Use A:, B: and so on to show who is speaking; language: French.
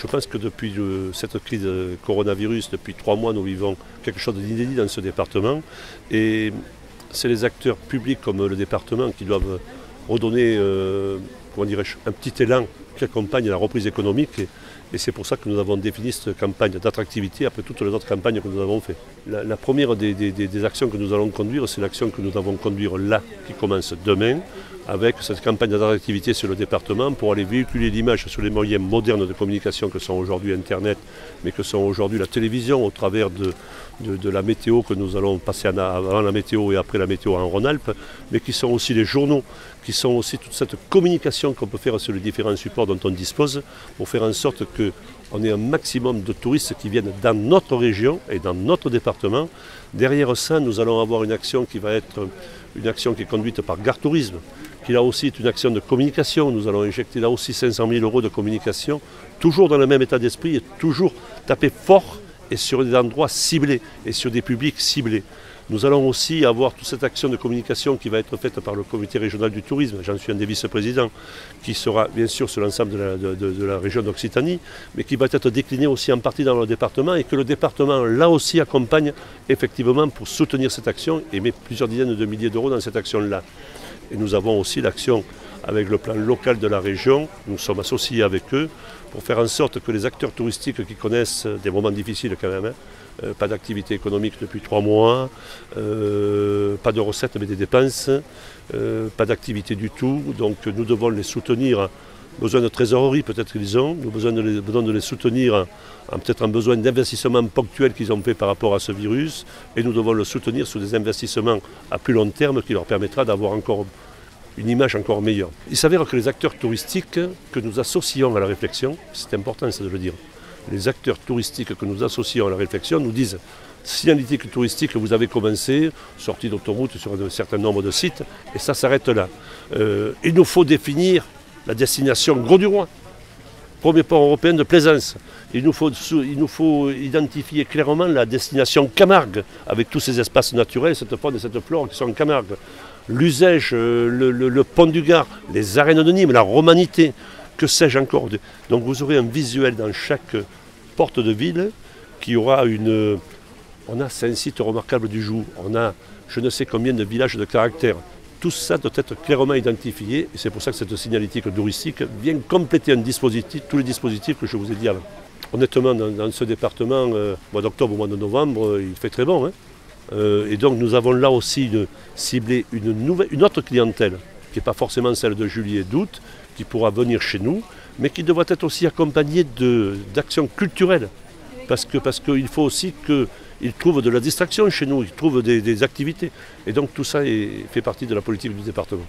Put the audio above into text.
A: Je pense que depuis cette crise coronavirus, depuis 3 mois, nous vivons quelque chose d'inédit dans ce département. Et c'est les acteurs publics comme le département qui doivent redonner comment dirais-je, un petit élan qui accompagne la reprise économique. Et c'est pour ça que nous avons défini cette campagne d'attractivité après toutes les autres campagnes que nous avons faites. La première des actions que nous allons conduire, c'est l'action que nous avons conduire là, qui commence demain, avec cette campagne d'attractivité sur le département pour aller véhiculer l'image sur les moyens modernes de communication que sont aujourd'hui Internet, mais que sont aujourd'hui la télévision au travers de la météo que nous allons passer avant la météo et après la météo en Rhône-Alpes, mais qui sont aussi les journaux, qui sont aussi toute cette communication qu'on peut faire sur les différents supports dont on dispose pour faire en sorte qu'on ait un maximum de touristes qui viennent dans notre région et dans notre département. Derrière ça, nous allons avoir une action qui va être une action qui est conduite par Gare Tourisme, qui là aussi est une action de communication. Nous allons injecter là aussi 500 000 € de communication, toujours dans le même état d'esprit et toujours taper fort et sur des endroits ciblés et sur des publics ciblés. Nous allons aussi avoir toute cette action de communication qui va être faite par le comité régional du tourisme, j'en suis un des vice-présidents, qui sera bien sûr sur l'ensemble de la région d'Occitanie, mais qui va être décliné aussi en partie dans le département et que le département là aussi accompagne effectivement pour soutenir cette action et met plusieurs dizaines de milliers d'euros dans cette action-là. Et nous avons aussi l'action avec le plan local de la région, nous sommes associés avec eux pour faire en sorte que les acteurs touristiques qui connaissent des moments difficiles quand même, pas d'activité économique depuis 3 mois, pas de recettes mais des dépenses, pas d'activité du tout, donc nous devons les soutenir, besoin de trésorerie peut-être qu'ils ont, nous avons besoin de les soutenir peut-être en besoin d'investissements ponctuels qu'ils ont fait par rapport à ce virus, et nous devons le soutenir sur des investissements à plus long terme qui leur permettra d'avoir encore une image encore meilleure. Il s'avère que les acteurs touristiques que nous associons à la réflexion, c'est important ça de le dire, les acteurs touristiques que nous associons à la réflexion nous disent signalétique touristique, vous avez commencé, sortie d'autoroute sur un certain nombre de sites, et ça s'arrête là. Il nous faut définir la destination Grau-du-Roi, premier port européen de plaisance. Il nous faut identifier clairement la destination Camargue, avec tous ces espaces naturels, cette faune et cette flore qui sont en Camargue. L'Uzège, le pont du Gard, les arènes de Nîmes, la Romanité, que sais-je encore. Donc vous aurez un visuel dans chaque porte de ville qui aura une... c'est un site remarquable du jour, on a je ne sais combien de villages de caractère. Tout ça doit être clairement identifié et c'est pour ça que cette signalétique touristique vient compléter tous les dispositifs que je vous ai dit avant. Honnêtement, dans ce département, mois d'octobre au mois de novembre, il fait très bon. Et donc nous avons là aussi ciblé une autre clientèle, qui n'est pas forcément celle de juillet et d'août, qui pourra venir chez nous, mais qui devra être aussi accompagnée d'actions culturelles. Parce qu'il faut aussi qu'ils trouvent de la distraction chez nous, ils trouvent des activités. Et donc tout ça fait partie de la politique du département.